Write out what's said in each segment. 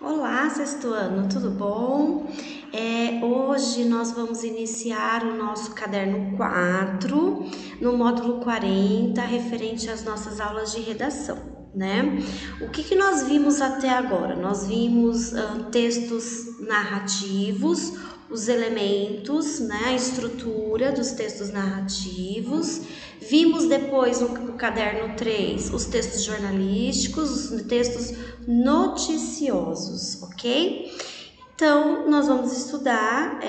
Olá, sexto ano, tudo bom? Hoje nós vamos iniciar o nosso caderno 4, no módulo 40, referente às nossas aulas de redação, né? O que nós vimos até agora? Nós vimos textos narrativos, os elementos, né, a estrutura dos textos narrativos. Vimos depois no caderno 3 os textos jornalísticos, os textos noticiosos, ok? Então, nós vamos estudar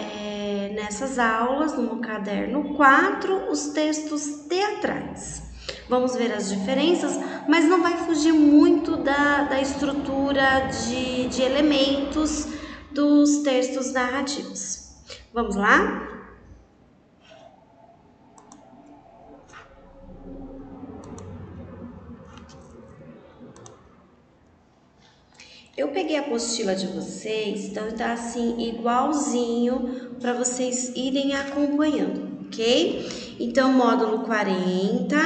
nessas aulas, no caderno 4, os textos teatrais. Vamos ver as diferenças, mas não vai fugir muito da estrutura de elementos dos textos narrativos. Vamos lá? Eu peguei a apostila de vocês, então tá assim igualzinho para vocês irem acompanhando, ok? Então, módulo 40,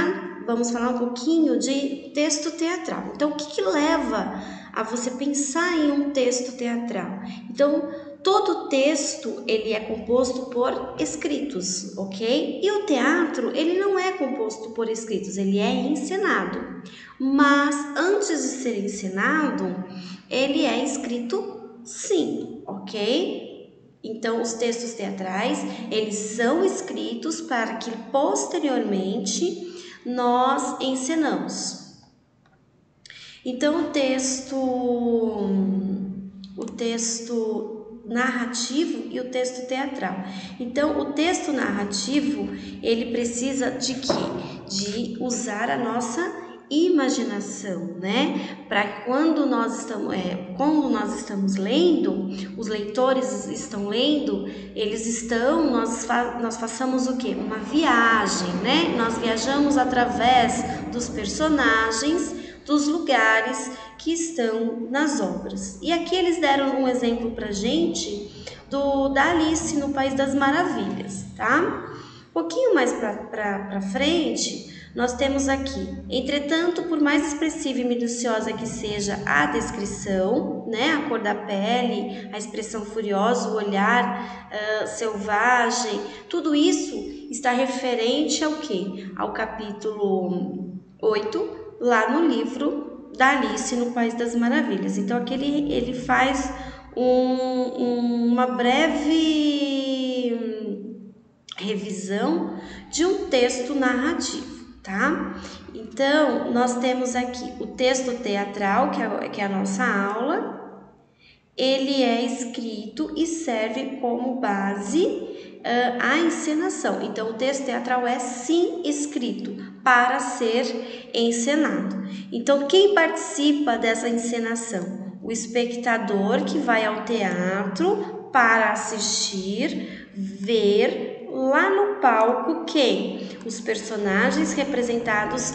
vamos falar um pouquinho de texto teatral. Então, o que leva a você pensar em um texto teatral? Então, todo texto ele é composto por escritos, ok? E o teatro ele não é composto por escritos, ele é encenado. Mas antes de ser encenado, ele é escrito sim, ok? Então, os textos teatrais, eles são escritos para que posteriormente nós encenamos. Então, o texto narrativo e o texto teatral. Então, o texto narrativo, ele precisa de quê? De usar a nossa imaginação, né? Para quando nós estamos lendo, os leitores estão lendo, nós façamos o quê? Uma viagem, né? Nós viajamos através dos personagens, dos lugares que estão nas obras. E aqui eles deram um exemplo pra gente da Alice no País das Maravilhas, tá? Um pouquinho mais para frente, nós temos aqui, entretanto, por mais expressiva e minuciosa que seja a descrição, né, a cor da pele, a expressão furiosa, o olhar selvagem, tudo isso está referente ao quê? Ao capítulo 8, lá no livro da Alice no País das Maravilhas. Então, aqui ele faz uma breve revisão de um texto narrativo, tá? Então, nós temos aqui o texto teatral, que é a nossa aula. Ele é escrito e serve como base a encenação. Então, o texto teatral é sim escrito para ser encenado. Então, quem participa dessa encenação? O espectador que vai ao teatro para assistir, ver lá no palco quem? Os personagens representados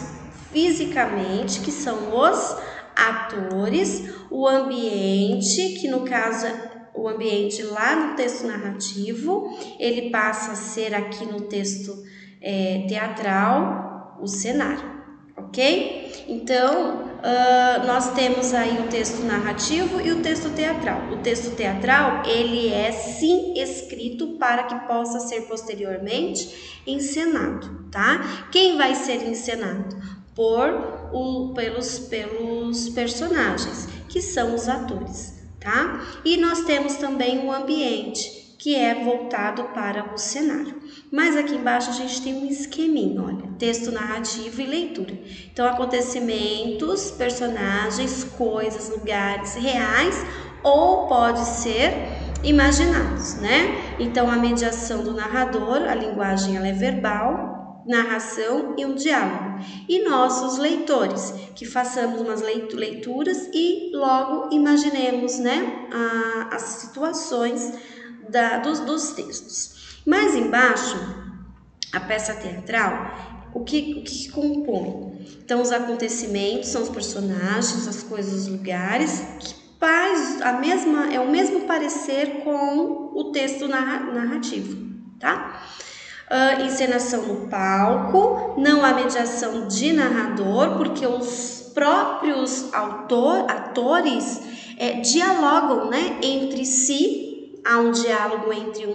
fisicamente, que são os atores, o ambiente, que no caso o ambiente lá no texto narrativo, ele passa a ser aqui no texto teatral, o cenário, ok? Então, nós temos aí o texto narrativo e o texto teatral. O texto teatral, ele é sim escrito para que possa ser posteriormente encenado, tá? Quem vai ser encenado? Pelos personagens, que são os atores, tá? E nós temos também o ambiente, que é voltado para o cenário. Mas aqui embaixo a gente tem um esqueminha, olha, texto narrativo e leitura. Então, acontecimentos, personagens, coisas, lugares reais ou pode ser imaginados, né? Então, a mediação do narrador, a linguagem ela é verbal, narração e um diálogo. E nós, os leitores, que façamos umas leituras e logo imaginemos, né, as situações dos textos. Mais embaixo, a peça teatral, o que compõe? Então, os acontecimentos são os personagens, as coisas, os lugares, que faz é o mesmo parecer com o texto narrativo, tá? Encenação no palco, não há mediação de narrador, porque os próprios atores, dialogam, né, entre si. Há um diálogo entre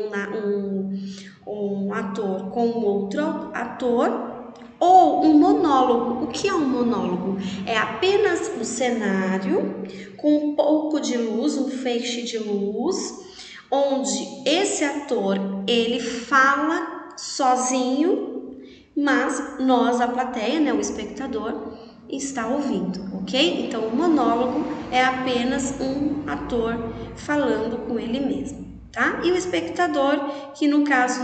um ator com outro ator, ou um monólogo. O que é um monólogo? É apenas um cenário com um pouco de luz, um feixe de luz, onde esse ator ele fala sozinho, mas nós, a plateia, né, o espectador, está ouvindo, ok? Então, o monólogo é apenas um ator falando com ele mesmo, tá? E o espectador, que no caso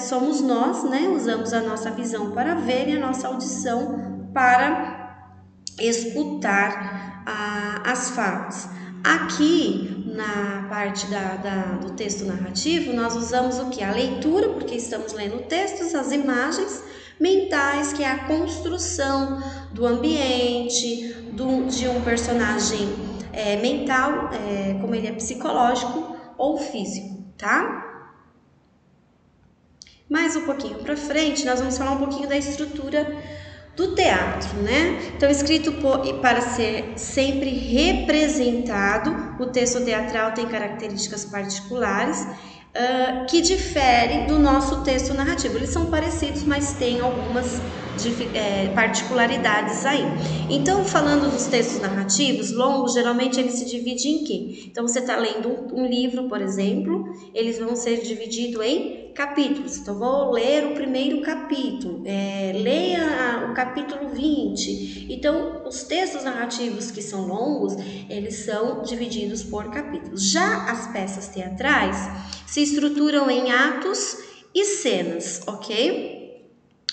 somos nós, né? Usamos a nossa visão para ver e a nossa audição para escutar as falas. Aqui, na parte do texto narrativo, nós usamos o que? A leitura, porque estamos lendo textos, as imagens mentais, que é a construção do ambiente, de um personagem mental, como ele é psicológico ou físico, tá? Mais um pouquinho para frente, nós vamos falar um pouquinho da estrutura do teatro, né? Então, escrito para ser sempre representado, o texto teatral tem características particulares que diferem do nosso texto narrativo. Eles são parecidos, mas tem algumas particularidades aí. Então, falando dos textos narrativos longos, geralmente ele se divide em quê? Então, você está lendo um livro, por exemplo, eles vão ser divididos em capítulos. Então, vou ler o primeiro capítulo, leia o capítulo 20. Então, os textos narrativos que são longos, eles são divididos por capítulos. Já as peças teatrais se estruturam em atos e cenas, ok?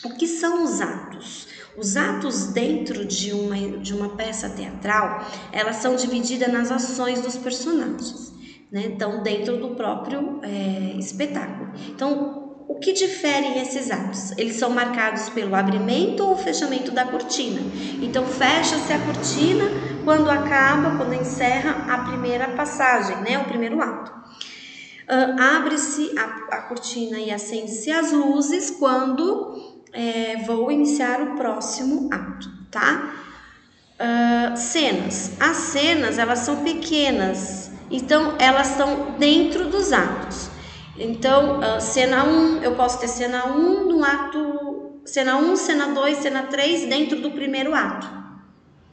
O que são os atos? Os atos dentro de uma peça teatral, elas são divididas nas ações dos personagens, né? Então, dentro do próprio espetáculo. Então, o que diferem esses atos? Eles são marcados pelo abrimento ou fechamento da cortina. Então, fecha-se a cortina quando encerra a primeira passagem, né? O primeiro ato. Abre-se a cortina e acende-se as luzes quando vou iniciar o próximo ato, tá? Cenas. As cenas, elas são pequenas, então elas estão dentro dos atos. Então, cena 1, eu posso ter cena 1 no ato, cena 1, cena 2, cena 3 dentro do primeiro ato,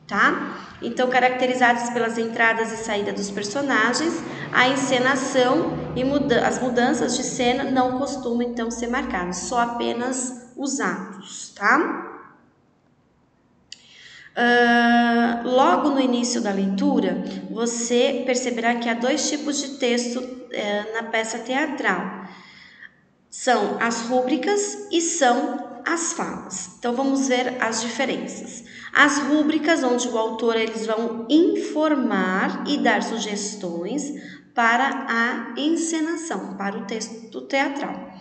tá? Então, caracterizadas pelas entradas e saídas dos personagens, a encenação e as mudanças de cena não costumam, então, ser marcadas, só apenas os atos, tá? Logo no início da leitura, você perceberá que há dois tipos de texto na peça teatral. São as rúbricas e são as falas. Então, vamos ver as diferenças. As rúbricas, onde o autor eles vão informar e dar sugestões para a encenação, para o texto teatral.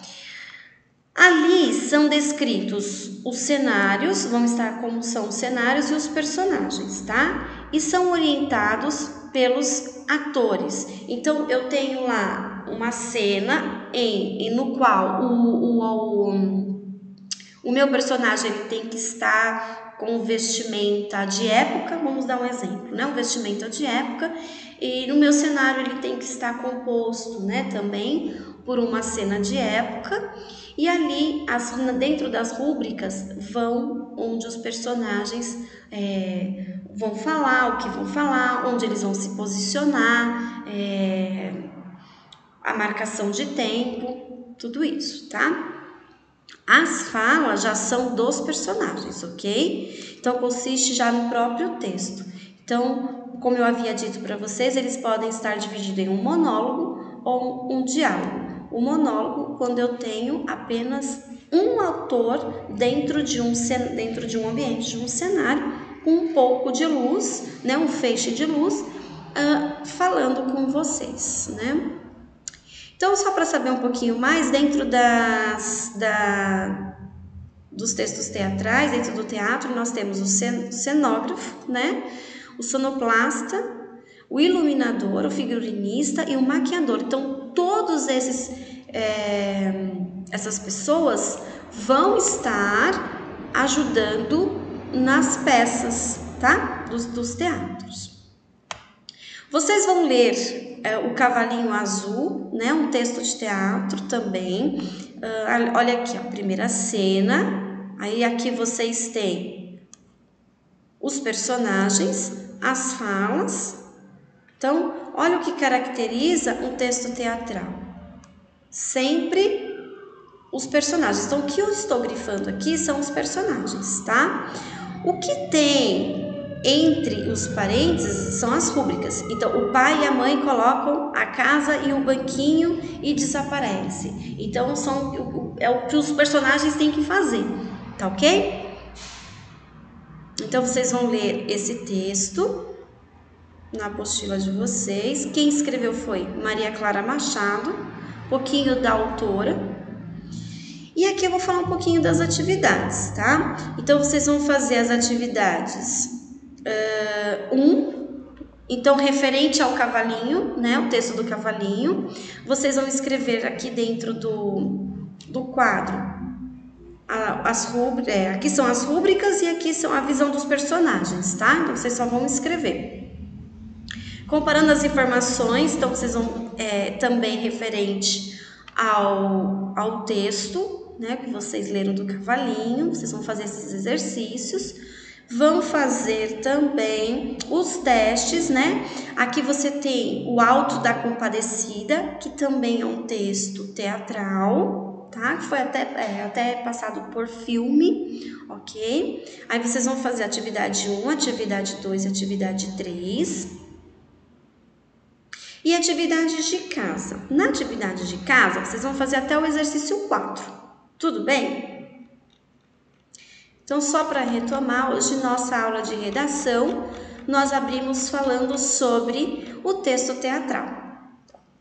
Ali são descritos os cenários, vamos estar como são os cenários e os personagens, tá? E são orientados pelos atores. Então, eu tenho lá uma cena no qual o meu personagem ele tem que estar com vestimenta de época, vamos dar um exemplo, né? Um vestimenta de época, e no meu cenário ele tem que estar composto, né? Também por uma cena de época, e ali dentro das rúbricas vão onde os personagens vão falar, o que vão falar, onde eles vão se posicionar, a marcação de tempo, tudo isso, tá? As falas já são dos personagens, ok? Então, consiste já no próprio texto. Então, como eu havia dito para vocês, eles podem estar divididos em um monólogo ou um diálogo. O monólogo, quando eu tenho apenas um autor dentro de um ambiente, de um cenário, com um pouco de luz, né, um feixe de luz, falando com vocês, né? Então, só para saber um pouquinho mais, dentro dos textos teatrais, dentro do teatro, nós temos o cenógrafo, né? O sonoplasta, o iluminador, o figurinista e o maquiador. Então, todos essas pessoas vão estar ajudando nas peças, tá? Dos teatros. Vocês vão ler O Cavalinho Azul, né? Um texto de teatro também. Olha aqui, a primeira cena. Aí aqui vocês têm os personagens, as falas. Então, olha o que caracteriza um texto teatral. Sempre os personagens. Então, o que eu estou grifando aqui são os personagens, tá? O que tem entre os parênteses são as rúbricas. Então, o pai e a mãe colocam a casa e o banquinho e desaparece. Então, é o que os personagens têm que fazer, tá ok? Então, vocês vão ler esse texto na apostila de vocês. Quem escreveu foi Maria Clara Machado, um pouquinho da autora. E aqui eu vou falar um pouquinho das atividades, tá? Então, vocês vão fazer as atividades então, referente ao cavalinho, né? O texto do cavalinho. Vocês vão escrever aqui dentro do quadro aqui são as rúbricas e aqui são a visão dos personagens, tá? Então, vocês só vão escrever. Comparando as informações, então, vocês vão também referente ao texto, né, que vocês leram do cavalinho, vocês vão fazer esses exercícios, vão fazer também os testes, né? Aqui você tem o Alto da Compadecida, que também é um texto teatral, tá? Que foi até passado por filme, ok? Aí vocês vão fazer atividade 1, atividade 2 e atividade 3. E atividades de casa. Na atividade de casa, vocês vão fazer até o exercício 4. Tudo bem? Então, só para retomar, hoje nossa aula de redação, nós abrimos falando sobre o texto teatral,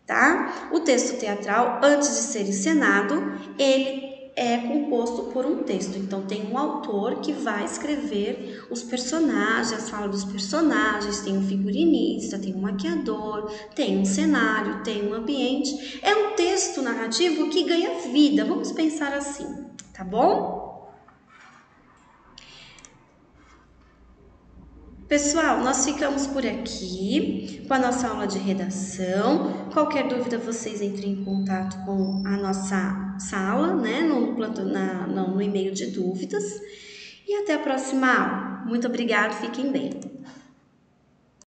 tá? O texto teatral, antes de ser encenado, ele é composto por um texto. Então, tem um autor que vai escrever os personagens, as falas dos personagens, tem um figurinista, tem um maquiador, tem um cenário, tem um ambiente. É um texto narrativo que ganha vida, vamos pensar assim, tá bom? Pessoal, nós ficamos por aqui com a nossa aula de redação. Qualquer dúvida, vocês entrem em contato com a nossa sala, né, no e-mail de dúvidas. E até a próxima aula. Muito obrigada, fiquem bem.